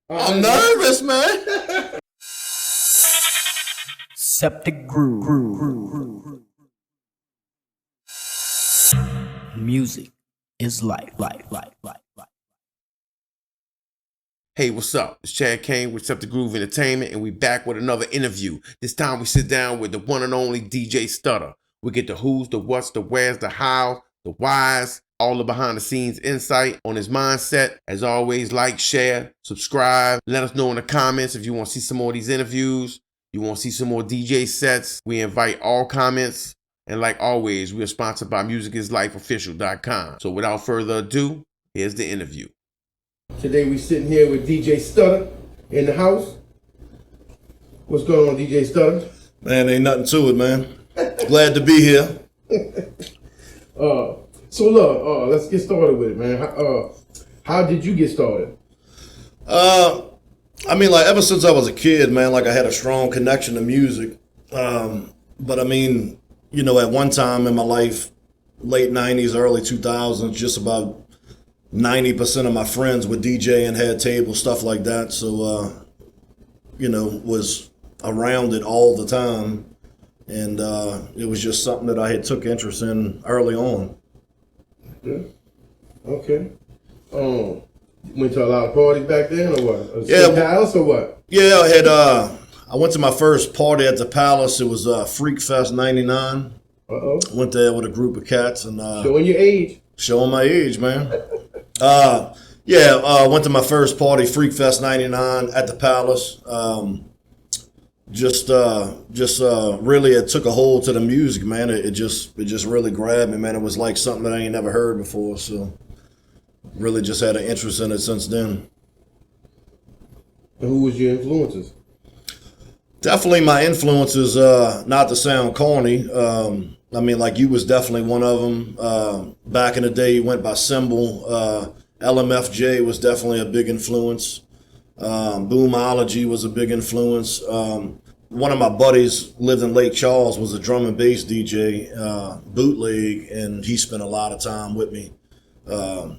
I'm nervous, man. Septic groove. Music is life. Hey, what's up? It's Chad Kane with Septic Groove Entertainment, and we back with another interview. This time we sit down with the one and only DJ Stutta. We get the who's, the what's, the where's, the how, the why's, all the behind the scenes insight on his mindset. As always, like, share, subscribe. Let us know in the comments if you want to see some more of these interviews. You want to see some more DJ sets. We invite all comments. And like always, we are sponsored by MusicIsLifeOfficial.com. So without further ado, here's the interview. Today we sitting here with DJ Stutta in the house. What's going on, DJ Stutta? Man, ain't nothing to it, man. Glad to be here. So look, let's get started with it, man. How did you get started? I mean, like ever since I was a kid, man, like I had a strong connection to music. But I mean, you know, at one time in my life, late 90s, early 2000s, just about 90% of my friends were DJ and had tables, stuff like that. So, you know, was around it all the time. And it was just something that I had took interest in early on. Okay. Went to a lot of parties back then or what? Yeah. Palace or what? Yeah, I went to my first party at the Palace. It was Freak Fest 99. Went there with a group of cats and Showing your age. Showing my age, man. Went to my first party, Freak Fest 99 at the Palace. Really it took a hold to the music, man. It just really grabbed me, man. It was like something that I ain't never heard before, so really just had an interest in it since then. And who was your influences? Definitely my influences, not to sound corny. I mean, like you was definitely one of them. Back in the day, you went by Symbol. LMFJ was definitely a big influence. Boomology was a big influence. One of my buddies lived in Lake Charles, was a drum and bass DJ, bootleg, and he spent a lot of time with me,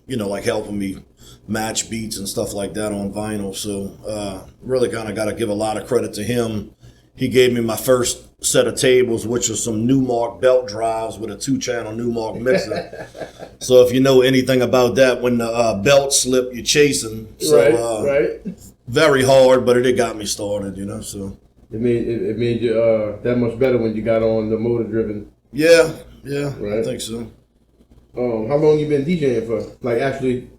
you know, like helping me match beats and stuff like that on vinyl. So really kind of got to give a lot of credit to him. He gave me my first set of tables, which was some Newmark belt drives with a 2-channel Newmark mixer. So if you know anything about that, when the belt slip, you're chasing. So, right. Very hard, but it got me started, you know. So it made you that much better when you got on the motor driven. Yeah, right? I think so. How long you been DJing for? Like actually?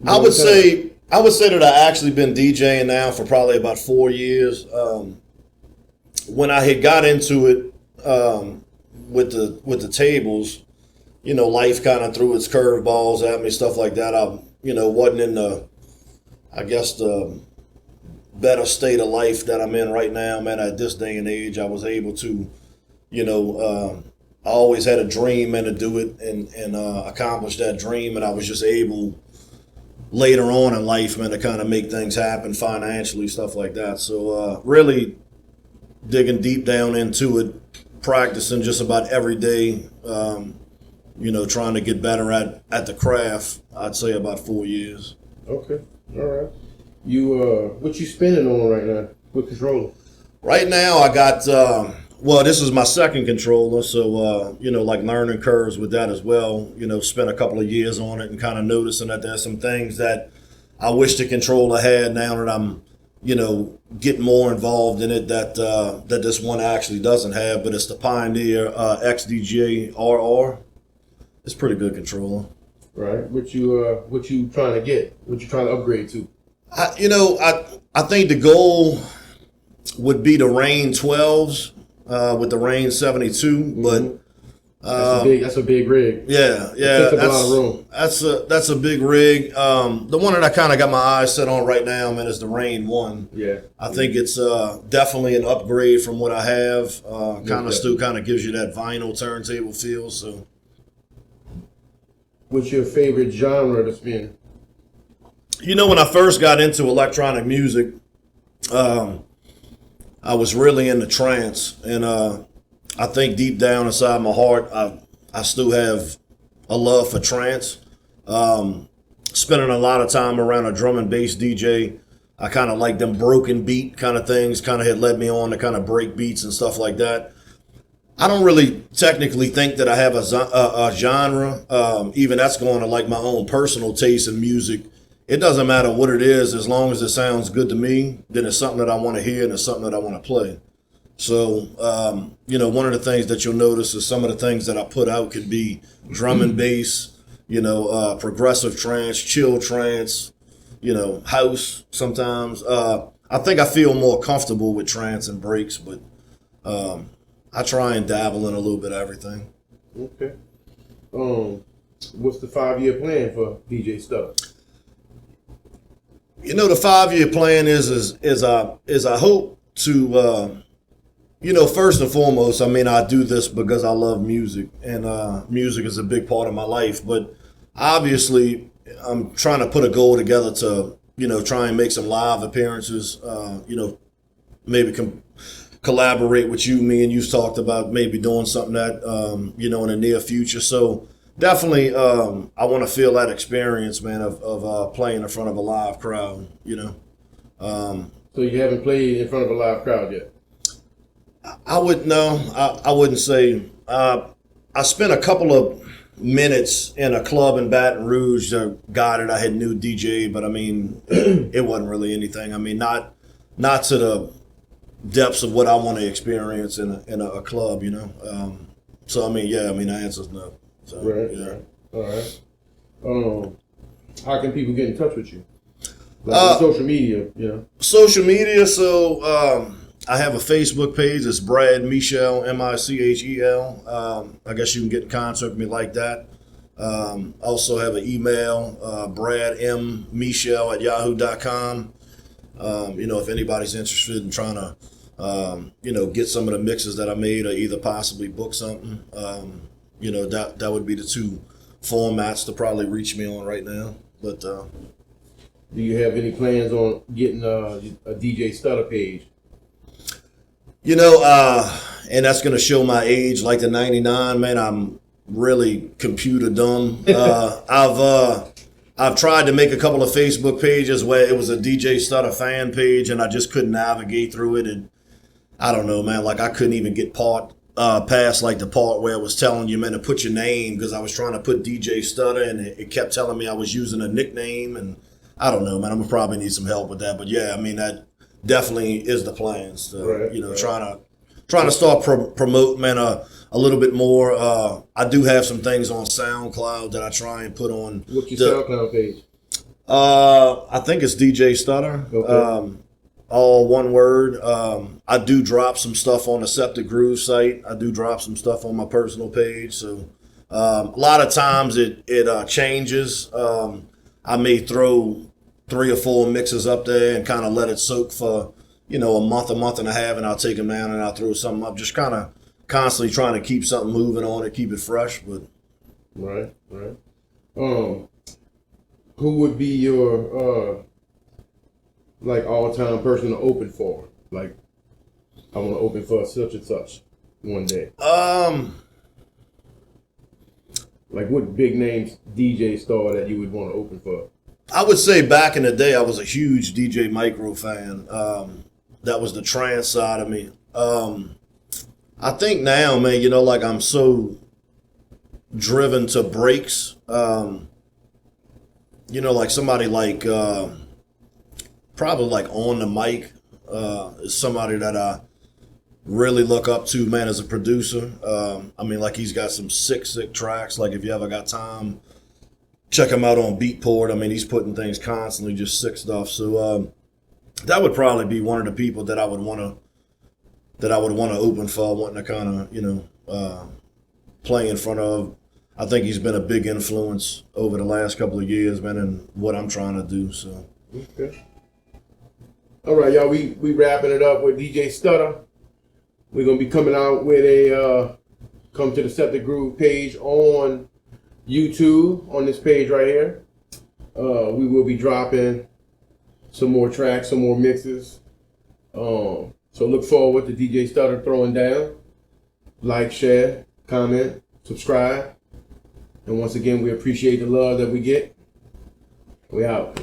I would say that I actually been DJing now for probably about 4 years. When I had got into it with the tables, you know, life kind of threw its curveballs at me, stuff like that. I, you know, wasn't in the better state of life that I'm in right now, man. At this day and age, I was able to, you know, I always had a dream, man, to do it and accomplish that dream, and I was just able later on in life, man, to kind of make things happen financially, stuff like that. So really digging deep down into it, practicing just about every day, you know, trying to get better at the craft. I'd say about 4 years. Okay, all right. You what you spinning on right now with controller? Right now I got well, this is my second controller, so you know, like learning curves with that as well. You know, spent a couple of years on it and kind of noticing that there's some things that I wish the controller had now that I'm, you know, getting more involved in it that this one actually doesn't have. But it's the Pioneer XDJ RR. It's a pretty good controller. Right. What you trying to get? What you trying to upgrade to? I think the goal would be the Rain 12s with the Rain 72, but that's a big rig. Yeah, It takes up a lot of room. That's a big rig. The one that I kind of got my eyes set on right now, man, is the Rain 1. Yeah, I think it's definitely an upgrade from what I have. Kind of still kind of gives you that vinyl turntable feel. So, what's your favorite genre to spin? you know, when I first got into electronic music, I was really into trance, and I think deep down inside my heart, I still have a love for trance. Spending a lot of time around a drum and bass DJ I kind of like them broken beat kind of things, kind of had led me on to kind of break beats and stuff like that. I don't really technically think that I have a genre. Even that's going to like my own personal taste in music. It doesn't matter what it is, as long as it sounds good to me, then it's something that I want to hear and it's something that I want to play. So, one of the things that you'll notice is some of the things that I put out could be drum and bass, progressive trance, chill trance, house sometimes. I think I feel more comfortable with trance and breaks, but I try and dabble in a little bit of everything. Okay. What's the 5-year plan for DJ Stutta? The 5-year plan is I hope to, first and foremost, I do this because I love music, and music is a big part of my life. But obviously, I'm trying to put a goal together to, try and make some live appearances. Maybe collaborate with you. Me and you've talked about maybe doing something that, in the near future. So definitely, I want to feel that experience, man, of playing in front of a live crowd. So you haven't played in front of a live crowd yet? I wouldn't say. I spent a couple of minutes in a club in Baton Rouge. The guy that I had knew DJ, but it wasn't really anything. Not to the depths of what I want to experience in a club. So the answer's no. So, right. Yeah. Right. All right. How can people get in touch with you? Like social media, Social media. So I have a Facebook page. It's Brad Michel, Michel. I guess you can get in contact with me like that. Also have an email, bradmmichel@yahoo.com. If anybody's interested in trying to, get some of the mixes that I made or either possibly book something, that would be the two formats to probably reach me on right now. But do you have any plans on getting a DJ Stutta page? And that's going to show my age, like the 99, man. I'm really computer dumb. I've tried to make a couple of Facebook pages where it was a DJ Stutta fan page, and I just couldn't navigate through it. And I don't know, man. Like I couldn't even get past like the part where it was telling you, man, to put your name, because I was trying to put DJ Stutta, and it kept telling me I was using a nickname, and I don't know, man. I'm gonna probably need some help with that. But yeah, that definitely is the plans. So, right. Trying to start promote, man, a little bit more. I do have some things on SoundCloud that I try and put on. What's your SoundCloud page? I think it's DJ Stutta. Okay. All one word. I do drop some stuff on the Septic site. I do drop some stuff on my personal page. So a lot of times it changes. I may throw 3 or 4 mixes up there and kind of let it soak for, a month and a half, and I'll take them down and I'll throw something up. Just kind of constantly trying to keep something moving on it, keep it fresh. But right. Who would be your all-time person to open for? Like, I want to open for such and such one day. Like, what big names DJ star that you would want to open for? I would say back in the day, I was a huge DJ Micro fan. That was the trance side of me. I think now, man, I'm so driven to breaks. Like somebody like probably like On the Mic is somebody that I really look up to, man, as a producer. Like he's got some sick tracks. Like if you ever got time, check him out on Beatport. He's putting things constantly, just sick stuff. So that would probably be one of the people that I would want to open for, wanting to kind of play in front of. I think he's been a big influence over the last couple of years, man, in what I'm trying to do. So okay. All right, y'all. We wrapping it up with DJ Stutta. We're gonna be coming out with a come to the Septic Groove page on YouTube on this page right here. We will be dropping some more tracks, some more mixes. So look forward to DJ Stutta throwing down. Like, share, comment, subscribe. And once again, we appreciate the love that we get. We out.